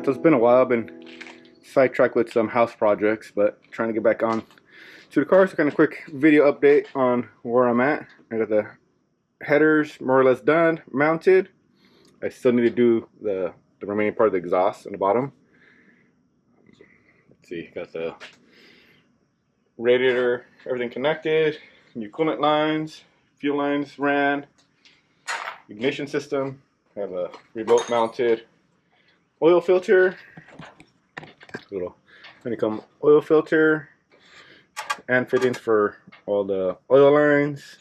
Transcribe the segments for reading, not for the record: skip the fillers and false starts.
Alright, so it's been a while. I've been sidetracked with some house projects, but trying to get back on to the car. So kind of quick video update on where I'm at. I got the headers more or less done, mounted. I still need to do the remaining part of the exhaust on the bottom. Let's see, got the radiator, everything connected, new coolant lines, fuel lines ran, ignition system. I have a remote mounted oil filter, little honeycomb oil filter, and fittings for all the oil lines.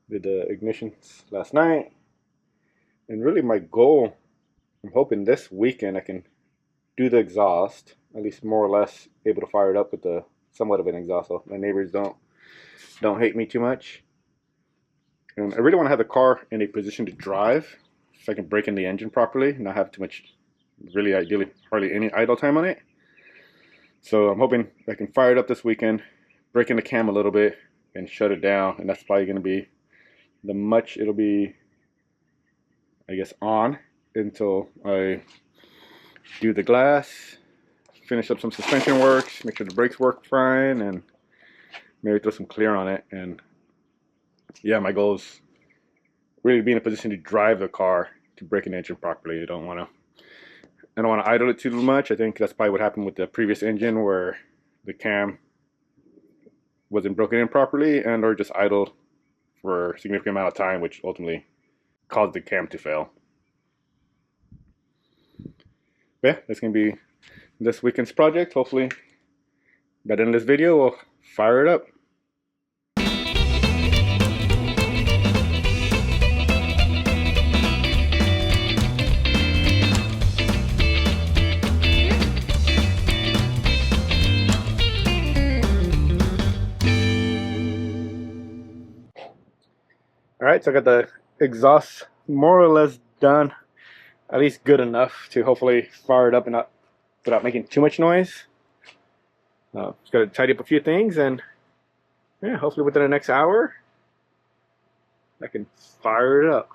Did the ignitions last night, and really my goal, I'm hoping this weekend I can do the exhaust, at least more or less able to fire it up with the somewhat of an exhaust so my neighbors don't hate me too much. And I really want to have the car in a position to drive so I can break in the engine properly and not have too much, really ideally hardly any idle time on it. So I'm hoping I can fire it up this weekend, break in the cam a little bit, and shut it down. And that's probably going to be the much it'll be, I guess, on until I do the glass, finish up some suspension works, make sure the brakes work fine, and maybe throw some clear on it. And yeah, my goal is really to be in a position to drive the car to break an engine properly. I don't want to idle it too much. I think that's probably what happened with the previous engine, where the cam wasn't broken in properly and or just idled for a significant amount of time, which ultimately caused the cam to fail. But yeah, that's going to be this weekend's project. Hopefully by the end of this video we'll fire it up. Alright, so I got the exhaust more or less done, at least good enough to hopefully fire it up and not without making too much noise. Just got to tidy up a few things, and yeah, hopefully within the next hour I can fire it up.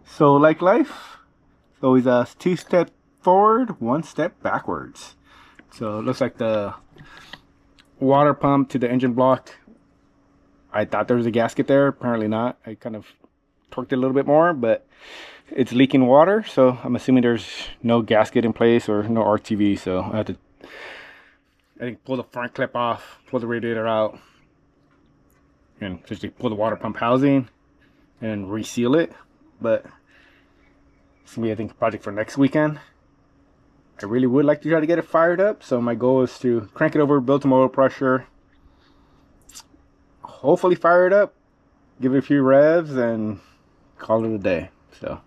So like life, it's always a 2 step forward, 1 step backwards. So it looks like the water pump to the engine block, I thought there was a gasket there, apparently not. I kind of torqued it a little bit more, but it's leaking water, so I'm assuming there's no gasket in place or no RTV, so I have to, I think, pull the front clip off, pull the radiator out, and just pull the water pump housing and reseal it. But it's gonna be, I think, a project for next weekend. I really would like to try to get it fired up, so my goal is to crank it over, build some oil pressure, hopefully fire it up, give it a few revs, and call it a day. So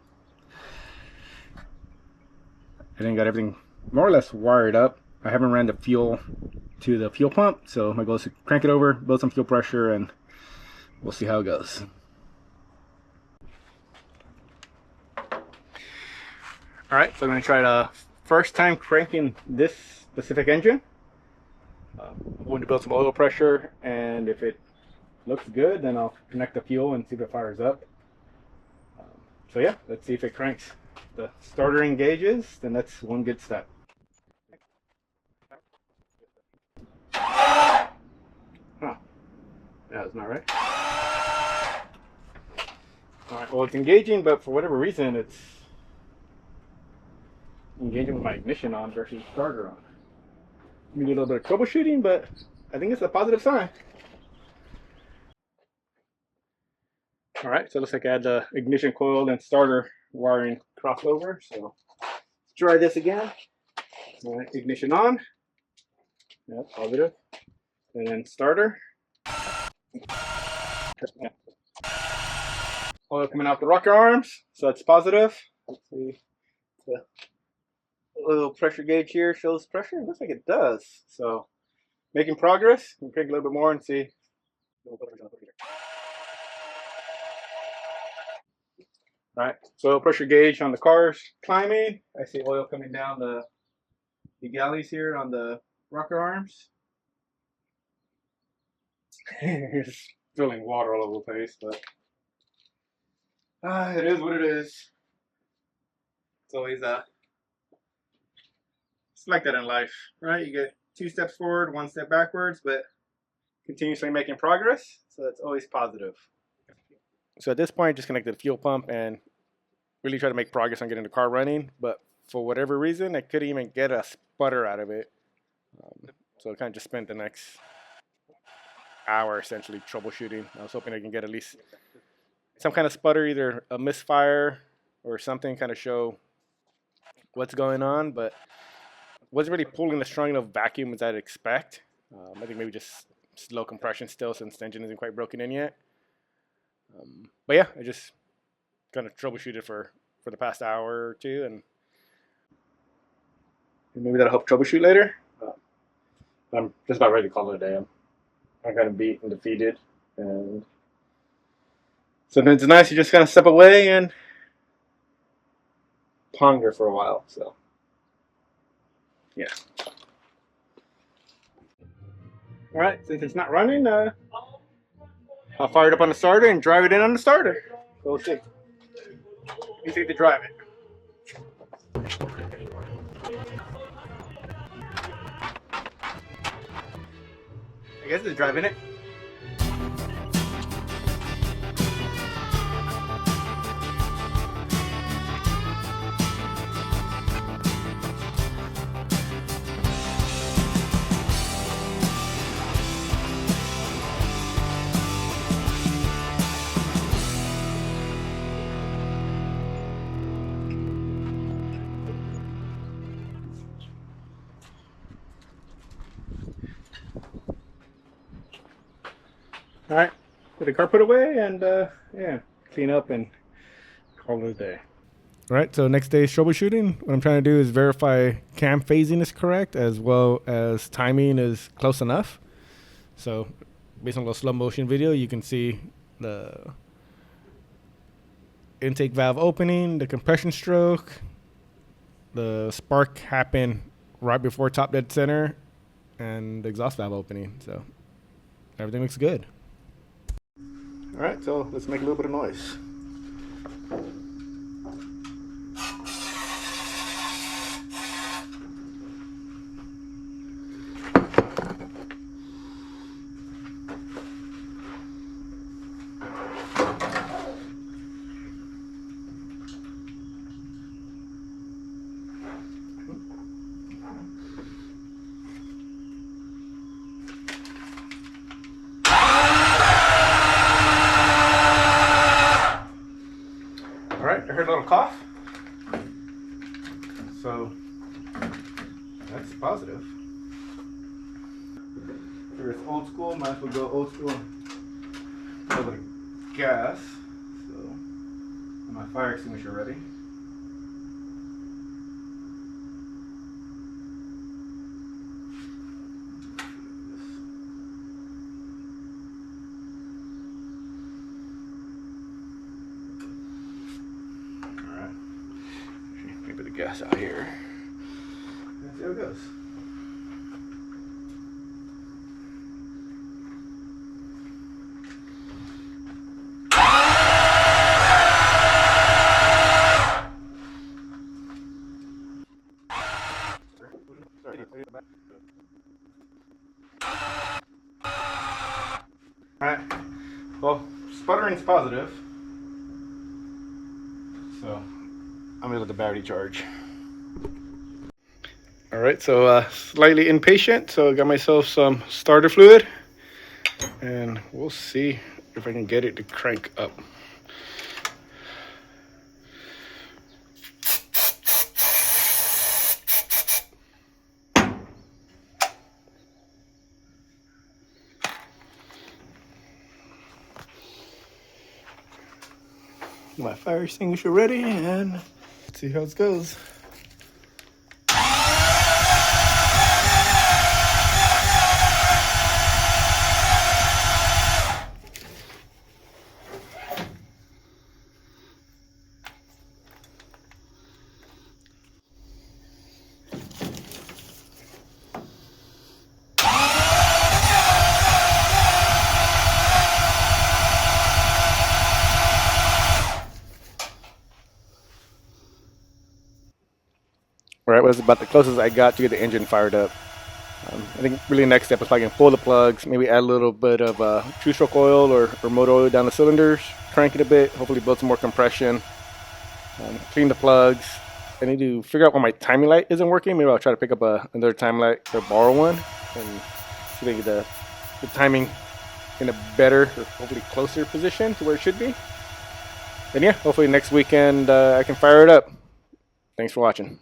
I think got everything more or less wired up. I haven't ran the fuel to the fuel pump, so my goal is to crank it over, build some fuel pressure, and we'll see how it goes. Alright, so I'm going to try the first time cranking this specific engine. I'm going to build some oil pressure, and if it looks good, then I'll connect the fuel and see if it fires up. So yeah, let's see if it cranks. The starter engages, then that's one good step. Huh. Yeah, that's not right. Alright, well, it's engaging, but for whatever reason it's engaging with my ignition on versus starter on. We need a little bit of troubleshooting, but I think it's a positive sign. Alright, so it looks like I had the ignition coil and starter wiring crossover, so let's try this again. Alright, ignition on. Yeah, positive. And then starter. Oil coming out the rocker arms, so that's positive. Let's see. The little pressure gauge here shows pressure. It looks like it does. So making progress. We'll crank a little bit more and see. Alright, so oil pressure gauge on the car's climbing. I see oil coming down the galleys here on the rocker arms. Just spilling water all over the place, but It is what it is. It's always it's like that in life, right? You get 2 steps forward, 1 step backwards, but continuously making progress. So that's always positive. So at this point, just connected the fuel pump and really try to make progress on getting the car running. But for whatever reason, I couldn't even get a sputter out of it. So I kind of just spent the next hour essentially troubleshooting. I was hoping I can get at least some kind of sputter, either a misfire or something, kind of show what's going on. But wasn't really pulling a strong enough vacuum as I'd expect. I think maybe just slow compression still, since the engine isn't quite broken in yet. But yeah, I just kind of troubleshooted for the past hour or two, and maybe that'll help troubleshoot later. I'm just about ready to call it a day. I'm kind of beat and defeated, and sometimes it's nice. You just kind of step away and ponder for a while. So yeah. All right, since it's not running, I'll fire it up on the starter and drive it in on the starter. So we'll see. Easy to drive it. I guess it's driving it. All right, get the car put away and yeah, clean up and call it a day. All right, so next day's troubleshooting. What I'm trying to do is verify cam phasing is correct, as well as timing is close enough. So based on a little slow motion video, you can see the intake valve opening, the compression stroke, the spark happen right before top dead center, and the exhaust valve opening. So everything looks good. All right, so let's make a little bit of noise. All right, I heard a little cough. So that's positive. If it's old school, might as well go old school. A little bit of gas. So my fire extinguisher ready. Maybe the gas out here. Let's see how it goes. Alright. Well, sputtering's positive. So I'm gonna let the battery charge. All right, so slightly impatient, so I got myself some starter fluid, and we'll see if I can get it to crank up. My fire extinguisher ready, and let's see how it goes. Alright, was about the closest I got to get the engine fired up. I think really next step is probably going to pull the plugs, maybe add a little bit of two-stroke oil or motor oil down the cylinders, crank it a bit, hopefully build some more compression, clean the plugs. I need to figure out why my timing light isn't working. Maybe I'll try to pick up another timing light or borrow one and see if I can get the timing in a better or hopefully closer position to where it should be. And yeah, hopefully next weekend I can fire it up. Thanks for watching.